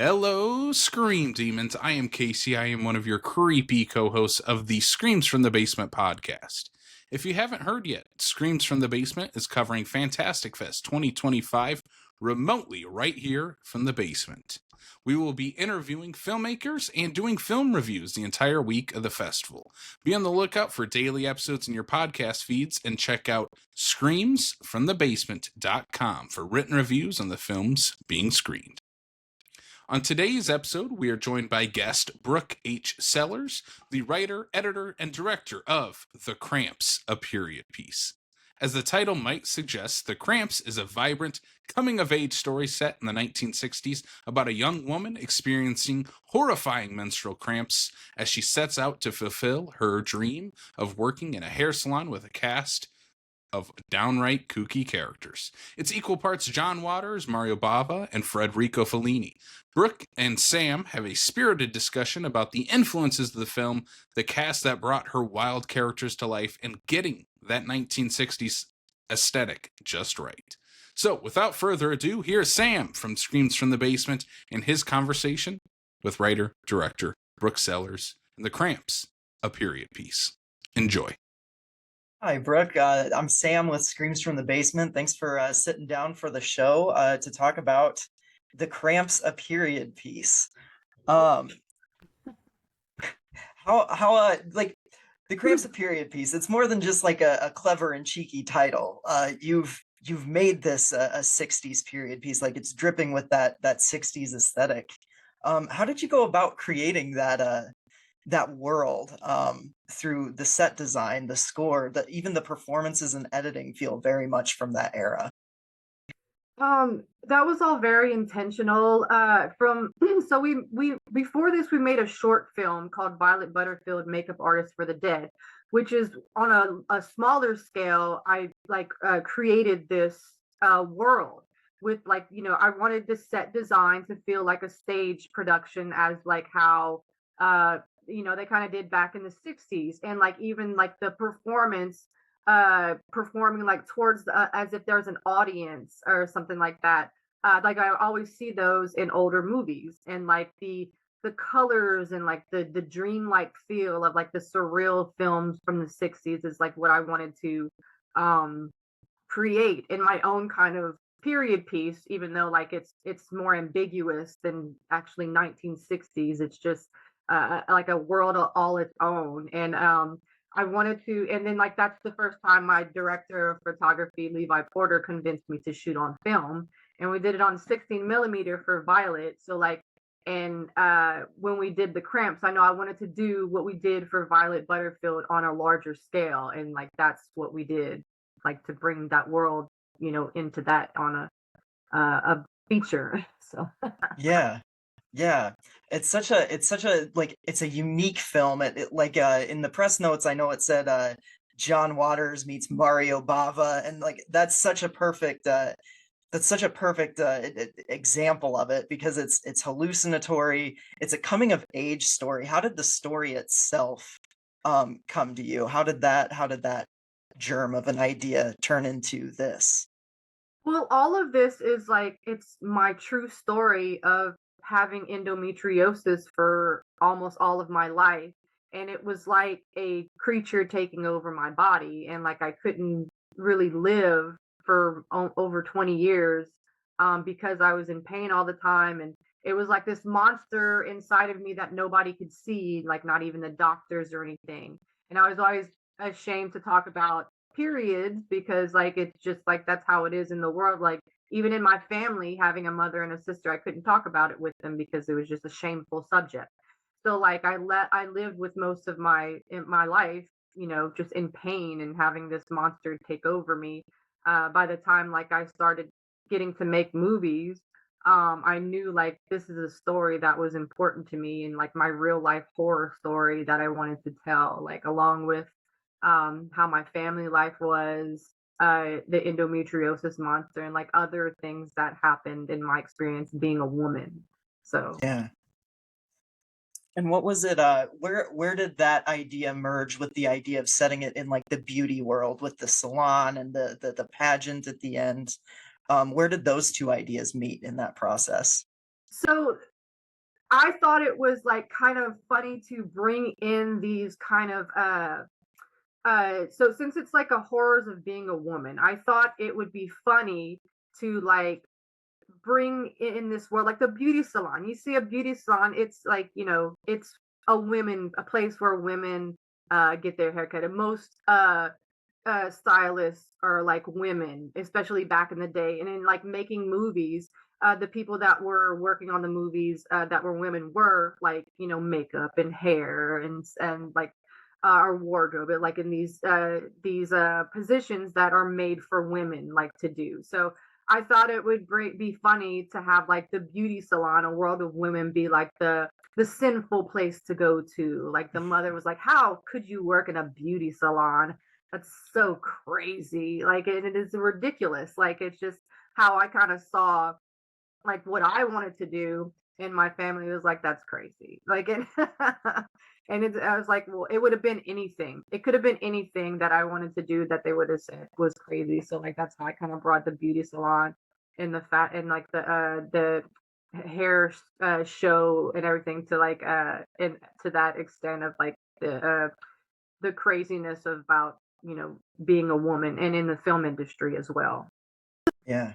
Hello, Scream Demons. I am Casey. I am one of your creepy co hosts of the Screams from the Basement podcast. If you haven't heard yet, Screams from the Basement is covering Fantastic Fest 2025 remotely right here from the basement. We will be interviewing filmmakers and doing film reviews the entire week of the festival. Be on the lookout for daily episodes in your podcast feeds and check out screamsfromthebasement.com for written reviews on the films being screened. On today's episode, we are joined by guest Brooke H. Cellars, the writer, editor, and director of The Cramps, a period piece. As the title might suggest, The Cramps is a vibrant, coming-of-age story set in the 1960s about a young woman experiencing horrifying menstrual cramps as she sets out to fulfill her dream of working in a hair salon with a cast of downright kooky characters. It's equal parts John Waters, Mario Bava, and Federico Fellini. Brooke and Sam have a spirited discussion about the influences of the film, the cast that brought her wild characters to life, and getting that 1960s aesthetic just right. So, without further ado, here's Sam from Screams from the Basement and his conversation with writer-director Brooke Cellars and The Cramps, a period piece. Enjoy. Hi, Brooke. I'm Sam with Screams from the Basement. Thanks for sitting down for the show to talk about The Cramps, a period piece. How like The Cramps, a period piece? It's more than just like a clever and cheeky title. You've made this a '60s period piece, like it's dripping with that '60s aesthetic. How did you go about creating that world through the set design, the score, even the performances and editing feel very much from that era? That was all very intentional. From so we before this we made a short film called Violet Butterfield Makeup Artist for the Dead, which is on a smaller scale. I created this world with I wanted the set design to feel like a stage production as like how they kind of did back in the '60s, and like even like the performance performing like towards as if there's an audience or something like that. Like I always see those in older movies, and like the colors and like the dreamlike feel of like the surreal films from the '60s is like what I wanted to create in my own kind of period piece, even though like it's more ambiguous than actually 1960s. It's just like a world all its own. And I wanted to, and then like that's the first time my director of photography, Levi Porter, convinced me to shoot on film. And we did it on 16 millimeter for Violet. So like, and when we did The Cramps, I know I wanted to do what we did for Violet Butterfield on a larger scale. And like, that's what we did, like to bring that world, into that on a feature. So Yeah. Yeah, it's such a like it's a unique film. In the press notes, I know it said John Waters meets Mario Bava, and like that's such a perfect example of it because it's hallucinatory. It's a coming of age story. How did the story itself come to you? How did that germ of an idea turn into this? well, all of this is like it's my true story of having endometriosis for almost all of my life. And it was like a creature taking over my body. And like I couldn't really live for over 20 years because I was in pain all the time. And it was like this monster inside of me that nobody could see, like not even the doctors or anything. And I was always ashamed to talk about periods because like it's just like that's how it is in the world. Like even in my family, having a mother and a sister, I couldn't talk about it with them because it was just a shameful subject. So like I lived with most of my life, just in pain and having this monster take over me. By the time like I started getting to make movies, I knew like this is a story that was important to me and like my real life horror story that I wanted to tell, like along with how my family life was, the endometriosis monster, and like other things that happened in my experience being a woman. So Yeah. And what was it, where did that idea merge with the idea of setting it in, like, the beauty world with the salon and the pageant at the end? Where did those 2 ideas meet in that process? so I thought it was like kind of funny to bring in these kind of so since it's like a horrors of being a woman, I thought it would be funny to like bring in this world like the beauty salon. You see a beauty salon, it's like, it's a place where women get their haircut. And most stylists are like women, especially back in the day. And in like making movies, the people that were working on the movies that were women were like, makeup and hair and like our wardrobe, like in these positions that are made for women like to do. So I thought it would be funny to have like the beauty salon, a world of women, be like the sinful place to go to. Like the mother was like, "How could you work in a beauty salon? That's so crazy!" Like it is ridiculous. Like it's just how I kind of saw like what I wanted to do, and my family was like, "That's crazy." Like it, I was like, "Well, it would have been anything. It could have been anything that I wanted to do that they would have said was crazy." So like that's how I kind of brought the beauty salon and the fat and like the hair show and everything to like and to that extent of like the craziness about being a woman and in the film industry as well. Yeah.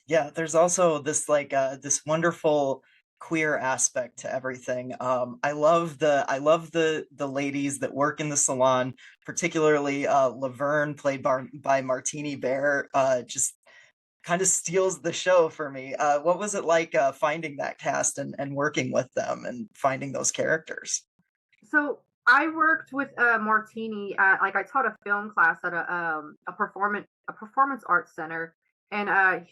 Yeah, there's also this like this wonderful queer aspect to everything. I love the ladies that work in the salon, particularly Laverne, played by Martini Bear, just kind of steals the show for me. What was it like finding that cast and working with them and finding those characters? So I worked with Martini at like I taught a film class at a performance arts center, and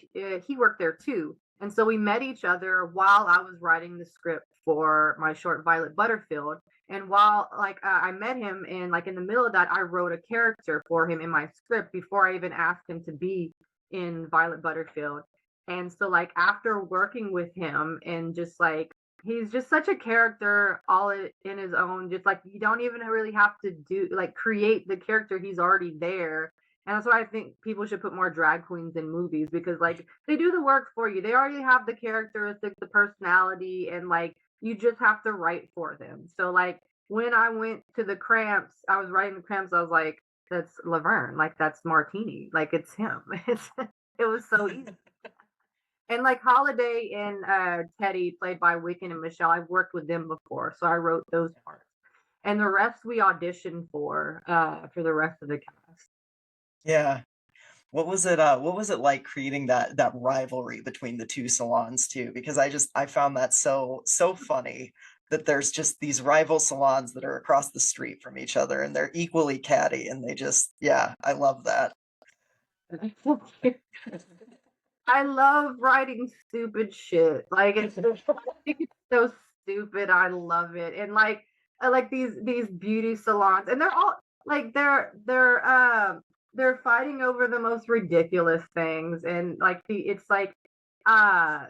he worked there too. And so we met each other while I was writing the script for my short Violet Butterfield. And while like I met him, and like in the middle of that, I wrote a character for him in my script before I even asked him to be in Violet Butterfield. And so like after working with him and just like he's just such a character in his own, just like you don't even really have to do like create the character, he's already there. And that's why I think people should put more drag queens in movies, because like they do the work for you. They already have the characteristics, the personality, and like you just have to write for them. So like when I went to the Cramps, I was writing the Cramps, I was like, that's Laverne, like that's Martini, like it's him. It was so easy. And like Holiday and Teddy, played by Wicken and Michelle, I've worked with them before, so I wrote those parts. And the rest we auditioned for the rest of the cast. Yeah. What was it like creating that rivalry between the two salons too? Because I found that so funny that there's just these rival salons that are across the street from each other and they're equally catty and they just yeah, I love that. I love writing stupid shit. Like it's it's so stupid. I love it. And like I like these beauty salons, and they're all like they're fighting over the most ridiculous things, and like it's like I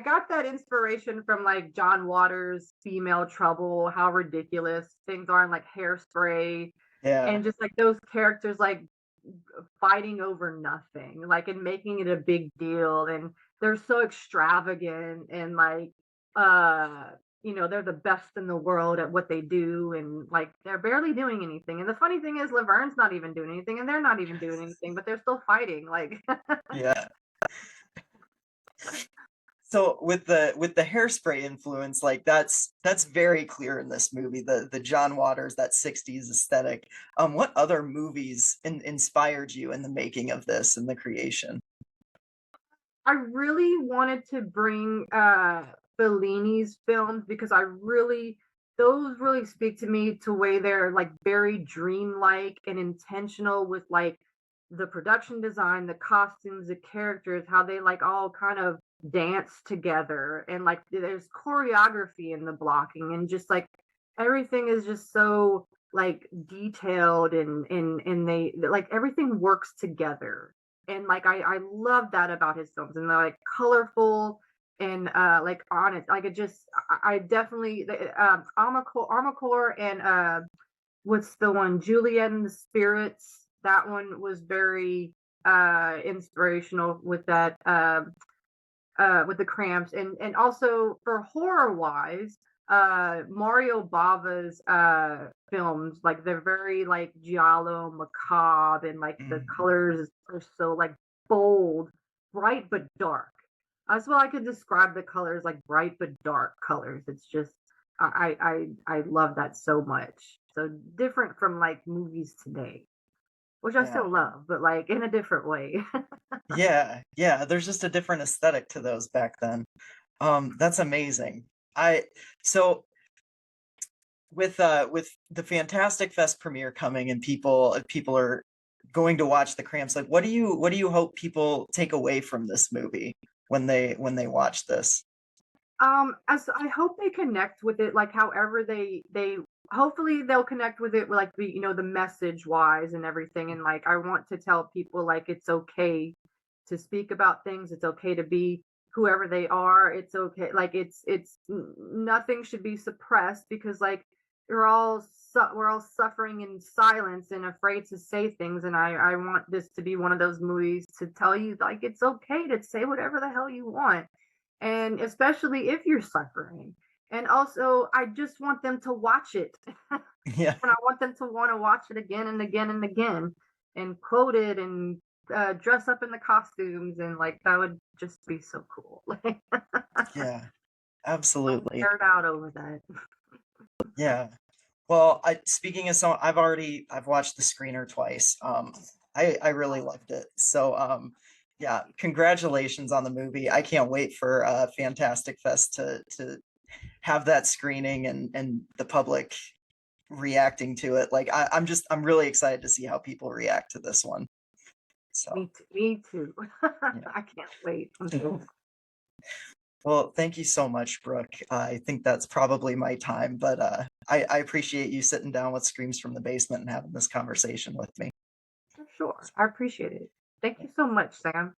got that inspiration from like John Waters' Female Trouble, how ridiculous things are, and like Hairspray, Yeah. and just like those characters like fighting over nothing, like and making it a big deal, and they're so extravagant and like uh they're the best in the world at what they do, and like they're barely doing anything. And the funny thing is Laverne's not even doing anything and they're not even doing anything, but they're still fighting like Yeah. So with the hairspray influence, like that's very clear in this movie. The John Waters, that 60s aesthetic. What other movies inspired you in the making of this and the creation? I really wanted to bring Fellini's films, because I really those really speak to me to way they're like very dreamlike and intentional with like the production design, the costumes, the characters, how they like all kind of dance together, and like there's choreography in the blocking, and just like everything is just so like detailed, and they like everything works together. And like I love that about his films, and they're like colorful and like honest. Like it just I definitely Armacore and what's the one, Juliet and the Spirits, that one was very inspirational with that with the Cramps, and also for horror wise, Mario Bava's films, like they're very like giallo, macabre, and like the Mhm. colors are so like bold, bright but dark. That's what I could describe the colors, like bright but dark colors. It's just I love that so much. So different from like movies today, which I Yeah. still love, but like in a different way. Yeah, yeah, there's just a different aesthetic to those back then. That's amazing. I so with the Fantastic Fest premiere coming and people are going to watch the Cramps, like what do you hope people take away from this movie when they watch this? As I hope they connect with it, like however they hopefully they'll connect with it, like the the message wise and everything. And like I want to tell people like it's okay to speak about things. It's okay to be whoever they are. It's okay. Like nothing should be suppressed because like we're all suffering in silence and afraid to say things. And I want this to be one of those movies to tell you like it's okay to say whatever the hell you want, and especially if you're suffering. And also, I just want them to watch it. And Yeah, I want them to want to watch it again and again and again and quote it and dress up in the costumes. And like, that would just be so cool. Like, yeah, I'm absolutely. nerd out over that. Yeah. Well, I speaking of some, I've watched the screener twice. I really loved it. So yeah, congratulations on the movie. I can't wait for Fantastic Fest to have that screening and the public reacting to it. Like I'm really excited to see how people react to this one. So Me too. yeah. I can't wait. I'm so Well, thank you so much, Brooke. I think that's probably my time, but I appreciate you sitting down with Screams from the Basement and having this conversation with me. for sure. I appreciate it. Thank you so much, Sam.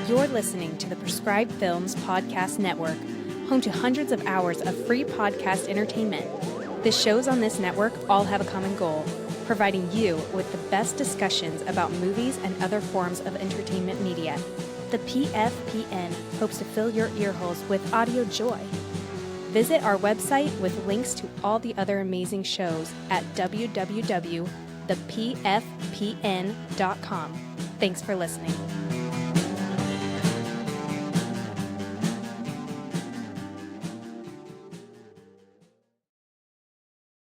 You're listening to the Prescribed Films Podcast Network, home to hundreds of hours of free podcast entertainment. The shows on this network all have a common goal: providing you with the best discussions about movies and other forms of entertainment media. The PFPN hopes to fill your earholes with audio joy. Visit our website with links to all the other amazing shows at www.thepfpn.com. Thanks for listening.